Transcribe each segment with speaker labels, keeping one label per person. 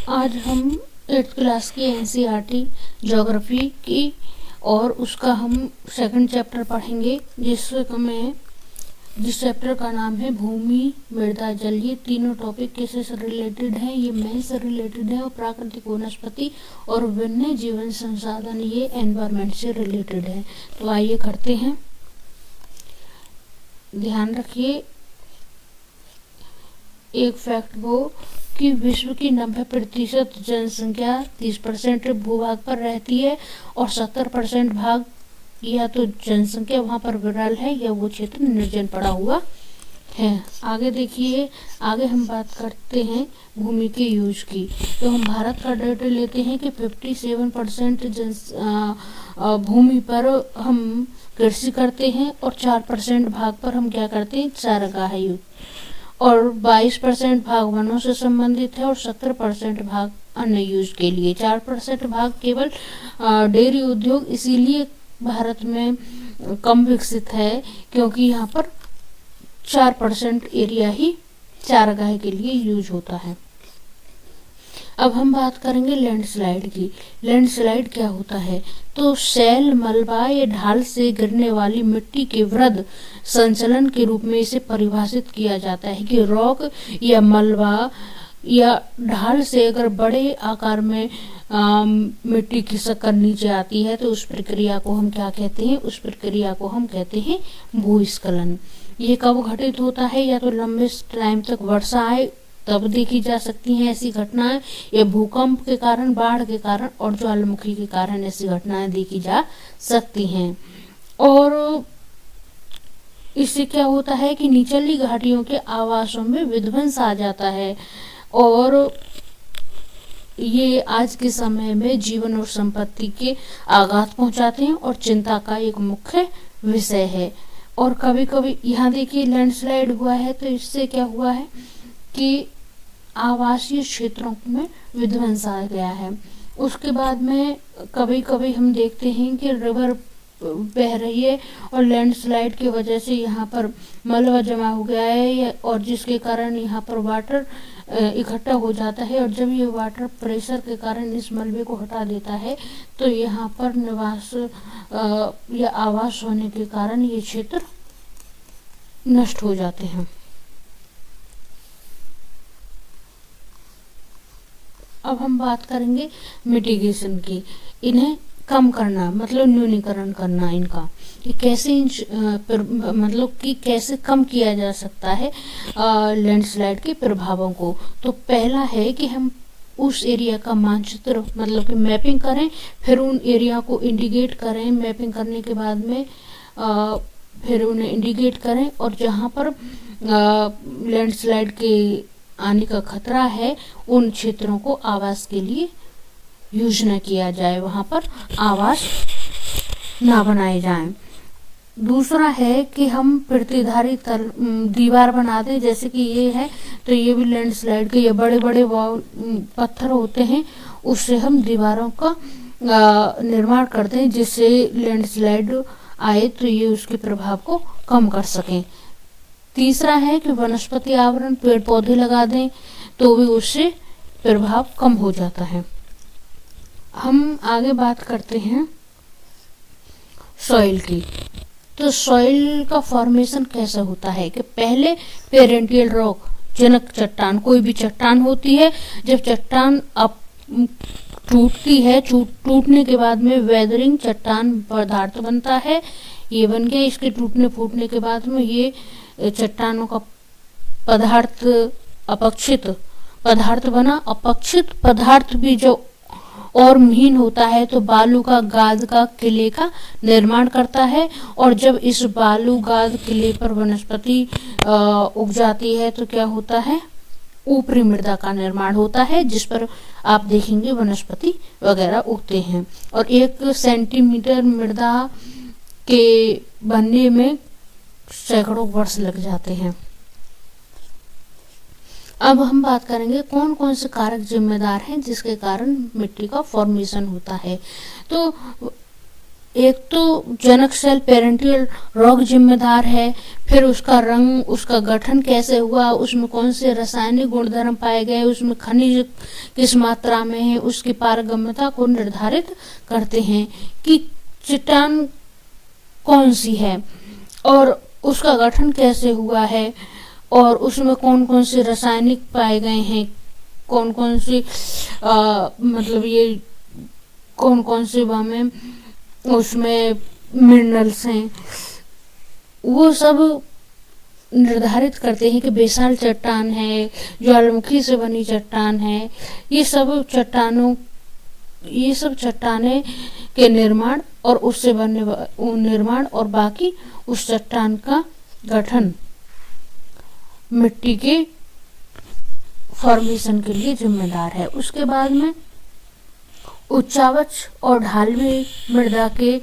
Speaker 1: आज हम 8th class की एनसीईआरटी ज्योग्राफी की और उसका हम सेकंड चैप्टर पढ़ेंगे, जिस चैप्टर का नाम है भूमि, मृदा, जल। ये तीनों टॉपिक किससे से रिलेटेड हैं? ये मैन से रिलेटेड है और प्राकृतिक वनस्पति और वन्य जीवन संसाधन ये एनवायरमेंट से रिलेटेड है। तो आइए करते हैं। ध्यान रखिए एक फैक्ट वो कि विश्व की 90% जनसंख्या 30% भूभाग पर रहती है और 70% भाग या तो जनसंख्या वहां पर विरल है या वो क्षेत्र निर्जन पड़ा हुआ है। आगे देखिए, आगे हम बात करते हैं भूमि के यूज की। तो हम भारत का डाटा लेते हैं कि 57% भूमि पर हम कृषि करते हैं और 4% भाग पर हम क्या करते हैं? चारागाह यूज, और 22% भाग वनों से संबंधित है और 70% भाग अन्य यूज के लिए। 4% भाग केवल डेयरी उद्योग इसीलिए भारत में कम विकसित है क्योंकि यहाँ पर 4% एरिया ही चारागाह के लिए यूज होता है। अब हम बात करेंगे लैंडस्लाइड की। लैंडस्लाइड क्या होता है? तो शैल, मलबा या ढाल से गिरने वाली मिट्टी के वृद्ध संचलन के रूप में इसे परिभाषित किया जाता है कि रॉक या मलबा या ढाल से अगर बड़े आकार में मिट्टी खिसक कर नीचे आती है तो उस प्रक्रिया को हम क्या कहते हैं? उस प्रक्रिया को हम कहते हैं भूस्खलन। ये कब घटित होता है? या तो लंबे टाइम तक वर्षा आए तब देखी जा सकती हैं ऐसी घटनाएं, या भूकंप के कारण, बाढ़ के कारण और ज्वालामुखी के कारण ऐसी घटनाएं देखी जा सकती हैं। और इससे क्या होता है कि निचली घाटियों के आवासों में विध्वंस आ जाता है और ये आज के समय में जीवन और संपत्ति के आघात पहुंचाते हैं और चिंता का एक मुख्य विषय है। और कभी कभी यहाँ देखिए लैंडस्लाइड हुआ है तो इससे क्या हुआ है कि आवासीय क्षेत्रों में विध्वंस आ गया है। उसके बाद में कभी कभी हम देखते हैं कि रिवर बह रही है और लैंडस्लाइड की वजह से यहाँ पर मलबा जमा हो गया है और जिसके कारण यहाँ पर वाटर इकट्ठा हो जाता है और जब ये वाटर प्रेशर के कारण इस मलबे को हटा देता है तो यहाँ पर निवास या आवास होने के कारण ये क्षेत्र नष्ट हो जाते हैं। अब हम बात करेंगे मिटिगेशन की। इन्हें कम करना मतलब न्यूनीकरण करना इनका, कि कैसे मतलब कि कैसे कम किया जा सकता है लैंडस्लाइड के प्रभावों को। तो पहला है कि हम उस एरिया का मानचित्र मतलब कि मैपिंग करें, फिर उन एरिया को इंडिकेट करें। मैपिंग करने के बाद में फिर उन्हें इंडिकेट करें और जहाँ पर लैंडस्लाइड के आने का खतरा है उन क्षेत्रों को आवास के लिए यूज न किया जाए, वहां पर आवास ना बनाए जाएं। दूसरा है कि हम प्रतिधारी दीवार बना दें, जैसे कि ये है तो ये भी लैंडस्लाइड के ये बड़े बड़े पत्थर होते हैं, उससे हम दीवारों का निर्माण करते हैं जिससे लैंडस्लाइड आए तो ये उसके प्रभाव को कम कर सकें। तीसरा है कि वनस्पति आवरण, पेड़ पौधे लगा दें तो भी उससे प्रभाव कम हो जाता है। हम आगे बात करते हैं सॉइल की। तो सॉइल का फॉर्मेशन कैसा होता है कि पहले पेरेंटियल रॉक, जनक चट्टान, कोई भी चट्टान होती है, जब चट्टान अब टूटती है, टूटने के बाद में वेदरिंग चट्टान पदार्थ बनता है। ये बन गया, इसके टूटने फूटने के बाद में ये चट्टानों का पदार्थ अपक्षित पदार्थ बना। अपक्षित पदार्थ भी जो और महीन होता है तो बालू का, गाद का, किले का निर्माण करता है और जब इस बालू, गाद, किले पर वनस्पति उग जाती है तो क्या होता है? ऊपरी मृदा का निर्माण होता है जिस पर आप देखेंगे वनस्पति वगैरह उगते हैं। और 1 सेंटीमीटर मृदा के बनने में सैकड़ों वर्ष लग जाते हैं। अब हम बात करेंगे कौन कौन से कारक जिम्मेदार हैं जिसके कारण मिट्टी का फॉर्मेशन होता है। तो एक तो जनक सेल पेरेंटियल रॉक जिम्मेदार है, फिर उसका रंग, उसका गठन कैसे हुआ, उसमें कौन से रासायनिक गुणधर्म पाए गए, उसमें खनिज किस मात्रा में है, उसकी पारगम्यता को निर्धारित करते हैं कि चट्टान कौन सी है और उसका गठन कैसे हुआ है और उसमें कौन कौन से रासायनिक पाए गए हैं, कौन कौन सी मतलब ये कौन कौन से में उसमें मिनरल्स हैं, वो सब निर्धारित करते हैं कि बेसाल चट्टान है, ज्वालामुखी से बनी चट्टान है। ये सब चट्टाने के निर्माण और उससे बनने निर्माण और बाकी उस चट्टान का गठन मिट्टी के फॉर्मेशन के लिए जिम्मेदार है। उसके बाद में उच्चावच और ढालवी मृदा के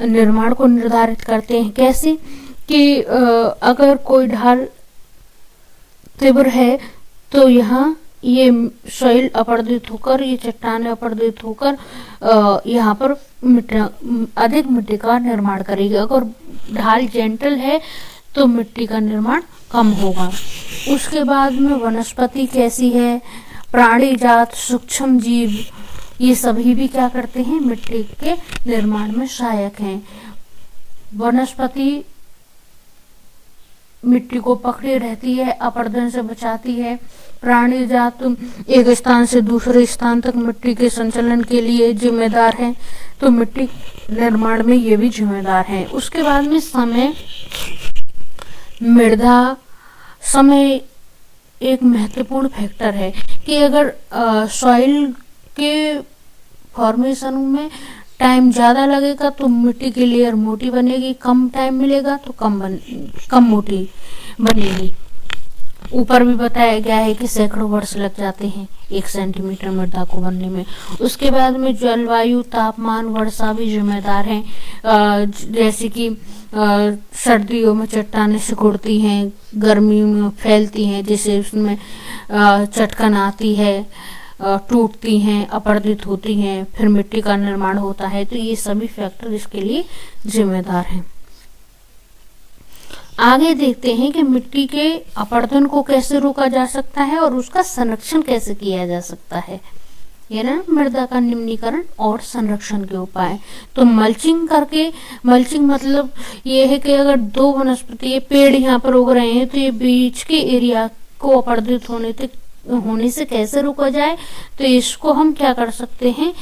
Speaker 1: निर्माण को निर्धारित करते हैं। कैसे कि अगर कोई ढाल तीव्र है तो यहाँ ये सॉइल अपर्दित होकर, ये चट्टानें अपर्दित होकर यहाँ पर अधिक मिट्टी का निर्माण करेगी। अगर ढाल जेंटल है तो मिट्टी का निर्माण कम होगा। उसके बाद में वनस्पति कैसी है, प्राणी जात, सूक्ष्म जीव, ये सभी भी क्या करते हैं, मिट्टी के निर्माण में सहायक हैं। वनस्पति मिट्टी को पकड़े रहती है, अपरदन से बचाती है। प्राणी जात एक स्थान से दूसरे स्थान तक मिट्टी के संचलन के लिए जिम्मेदार है, तो मिट्टी निर्माण में ये भी जिम्मेदार है। उसके बाद में समय, मृदा, समय एक महत्वपूर्ण फैक्टर है कि अगर सॉइल के फॉर्मेशन में टाइम ज़्यादा लगेगा तो मिट्टी की लेयर मोटी बनेगी, कम टाइम मिलेगा तो कम मोटी बनेगी। ऊपर भी बताया गया है कि सैकड़ों वर्ष लग जाते हैं 1 सेंटीमीटर मृदा को बनने में। उसके बाद में जलवायु, तापमान, वर्षा भी जिम्मेदार हैं। जैसे कि सर्दियों में चट्टानें सिकुड़ती हैं, गर्मी में फैलती हैं, जैसे उसमें चटकन आती है, टूटती हैं, अपर्दित होती हैं, फिर मिट्टी का निर्माण होता है। तो ये सभी फैक्टर इसके लिए जिम्मेदार हैं। आगे देखते हैं कि मिट्टी के अपरदन को कैसे रोका जा सकता है और उसका संरक्षण कैसे किया जा सकता है। ये ना मृदा का निम्नीकरण और संरक्षण के उपाय। तो मल्चिंग करके, मल्चिंग मतलब ये है कि अगर 2 वनस्पति पेड़ यहाँ पर उग रहे हैं तो ये बीच के एरिया को अपरदित होने से कैसे रोका जाए, तो इसको हम क्या कर सकते हैं,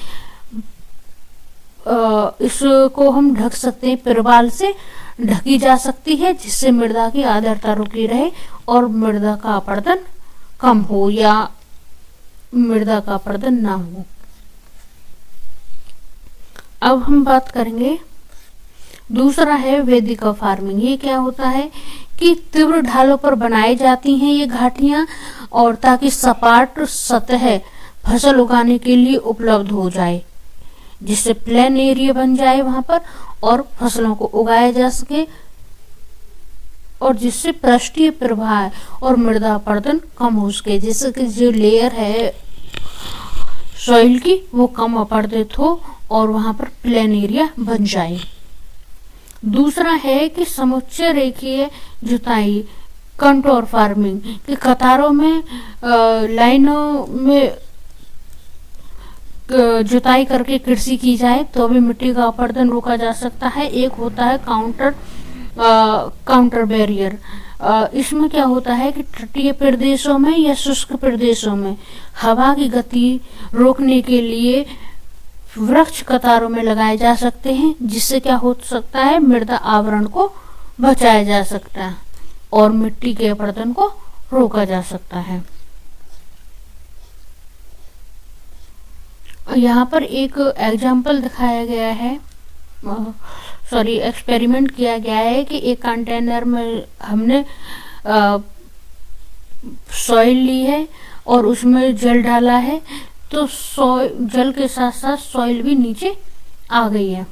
Speaker 1: इसको हम ढक सकते हैं, पिरवाल से ढकी जा सकती है, जिससे मृदा की आर्द्रता रुकी रहे और मृदा का अपरदन कम हो या मृदा का अपरदन ना हो। अब हम बात करेंगे, दूसरा है वैदिक फार्मिंग। ये क्या होता है कि तीव्र ढालों पर बनाई जाती हैं ये घाटियां, और ताकि सपाट सतह फसल उगाने के लिए उपलब्ध हो जाए, जिससे प्लेन एरिया बन जाए वहां पर और फसलों को उगाया जा सके, और जिससे पृष्ठीय प्रवाह और मृदा अपरदन कम हो सके, जिससे कि जो लेयर है सॉइल की वो कम अपरदित हो और वहां पर प्लेन एरिया बन जाए। दूसरा है कि समुच्चय रेखीय जुताई, कंटोर फार्मिंग, कि कतारों में लाइनों में जुताई करके कृषि की जाए तो भी मिट्टी का अपरदन रोका जा सकता है। एक होता है काउंटर बैरियर। इसमें क्या होता है कि तटीय प्रदेशों में या शुष्क प्रदेशों में हवा की गति रोकने के लिए वृक्ष कतारों में लगाए जा सकते हैं, जिससे क्या हो सकता है, मृदा आवरण को बचाया जा सकता है और मिट्टी के अपरदन को रोका जा सकता है। यहाँ पर एक एग्जाम्पल दिखाया गया है, एक्सपेरिमेंट किया गया है कि एक कंटेनर में हमने सॉइल ली है और उसमें जल डाला है, तो जल के साथ साथ सॉइल भी नीचे आ गई है।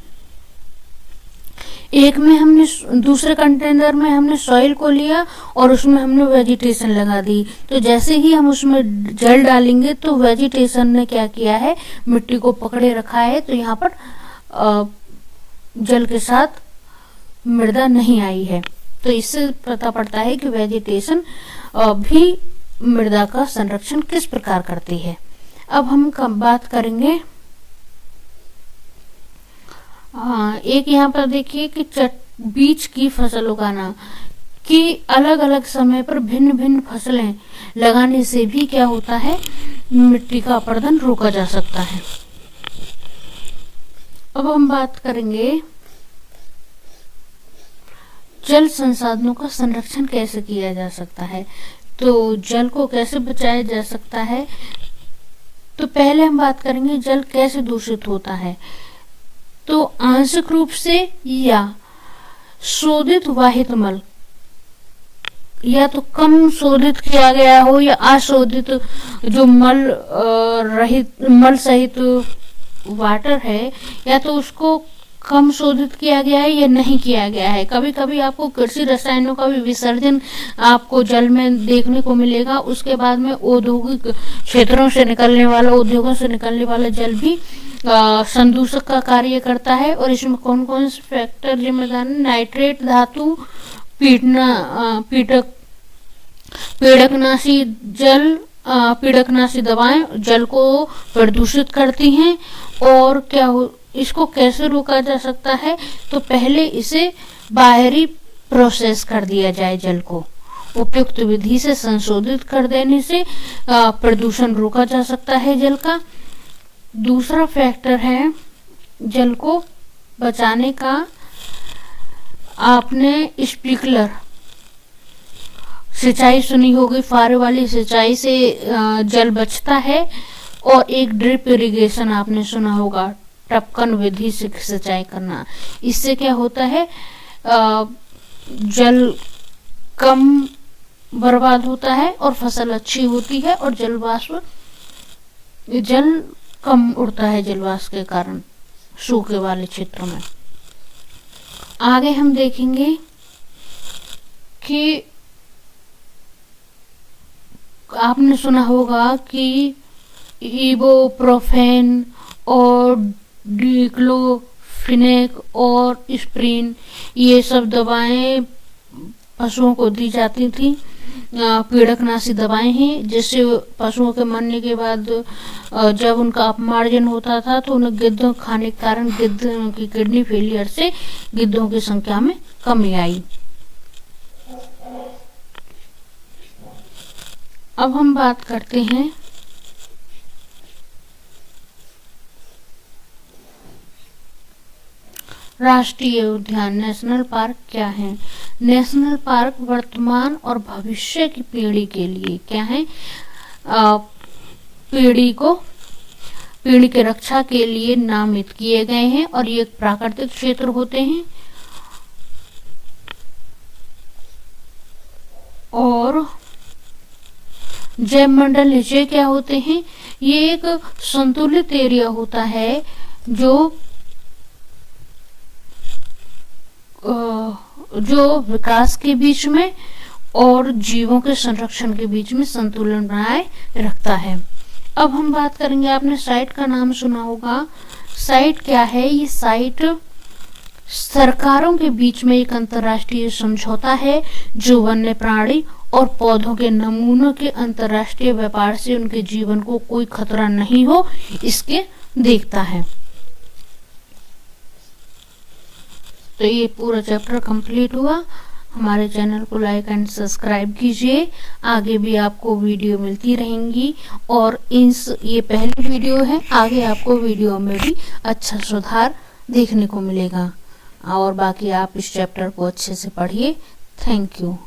Speaker 1: एक में हमने, दूसरे कंटेनर में हमने सॉइल को लिया और उसमें हमने वेजिटेशन लगा दी, तो जैसे ही हम उसमें जल डालेंगे तो वेजिटेशन ने क्या किया है, मिट्टी को पकड़े रखा है, तो यहाँ पर जल के साथ मृदा नहीं आई है। तो इससे पता पड़ता है कि वेजिटेशन भी मृदा का संरक्षण किस प्रकार करती है। अब हम बात करेंगे एक यहाँ पर देखिए कि बीज की फसल उगाना, कि अलग अलग समय पर भिन्न भिन्न फसलें लगाने से भी क्या होता है, मिट्टी का अपरदन रोका जा सकता है। अब हम बात करेंगे जल संसाधनों का संरक्षण कैसे किया जा सकता है। तो जल को कैसे बचाया जा सकता है, तो पहले हम बात करेंगे जल कैसे दूषित होता है। तो आंशिक रूप से या शोधित वाहित मल, या तो कम शोधित किया गया हो या अशोधित जो मल सहित वाटर है, या तो उसको कम शोधित किया गया है या नहीं किया गया है। कभी कभी आपको कृषि रसायनों का भी विसर्जन आपको जल में देखने को मिलेगा। उसके बाद में औद्योगिक क्षेत्रों से निकलने वाला, उद्योगों से निकलने वाला जल भी संदूषक का करता है। और इसमें कौन कौन से फैक्टर जिम्मेदार है, नाइट्रेट धातु, पीड़कनाशी जल, पीड़कनाशी दवाएं जल को प्रदूषित करती हैं। और इसको कैसे रोका जा सकता है, तो पहले इसे बाहरी प्रोसेस कर दिया जाए, जल को उपयुक्त विधि से संशोधित कर देने से प्रदूषण रोका जा सकता है जल का। दूसरा फैक्टर है जल को बचाने का, आपने स्प्रिंकलर सिंचाई सुनी होगी, फुहारे वाली सिंचाई से जल बचता है। और एक ड्रिप इरिगेशन आपने सुना होगा, टपकन विधि से सिंचाई करना। इससे क्या होता है, जल कम बर्बाद होता है और फसल अच्छी होती है, और जल कम उड़ता है जलवाष्प के कारण सूखे वाले क्षेत्रों में। आगे हम देखेंगे कि आपने सुना होगा कि इबुप्रोफेन और डिक्लोफिनेक और एस्पिरिन, ये सब दवाएं पशुओं को दी जाती थी। पीड़कनाशी दवाएं हैं, जिससे पशुओं के मरने के बाद जब उनका अपमार्जन होता था तो उन्हें गिद्धों खाने के कारण गिद्धों की किडनी फेलियर से गिद्धों की संख्या में कमी आई। अब हम बात करते हैं राष्ट्रीय उद्यान, नेशनल पार्क क्या है। नेशनल पार्क वर्तमान और भविष्य की पीढ़ी के लिए क्या है, पीढ़ी की रक्षा के लिए नामित किए गए हैं, और ये प्राकृतिक क्षेत्र होते हैं। और जैव मंडल नीचे क्या होते हैं, ये एक संतुलित एरिया होता है जो विकास के बीच में और जीवों के संरक्षण के बीच में संतुलन बनाए रखता है। अब हम बात करेंगे, आपने साइट का नाम सुना होगा। साइट क्या है, ये साइट सरकारों के बीच में एक अंतर्राष्ट्रीय समझौता है जो वन्य प्राणी और पौधों के नमूनों के अंतर्राष्ट्रीय व्यापार से उनके जीवन को कोई खतरा नहीं हो, इसके देखता है। तो ये पूरा चैप्टर कंप्लीट हुआ। हमारे चैनल को लाइक एंड सब्सक्राइब कीजिए, आगे भी आपको वीडियो मिलती रहेंगी। और ये पहली वीडियो है, आगे आपको वीडियो में भी अच्छा सुधार देखने को मिलेगा। और बाकी आप इस चैप्टर को अच्छे से पढ़िए। Thank you.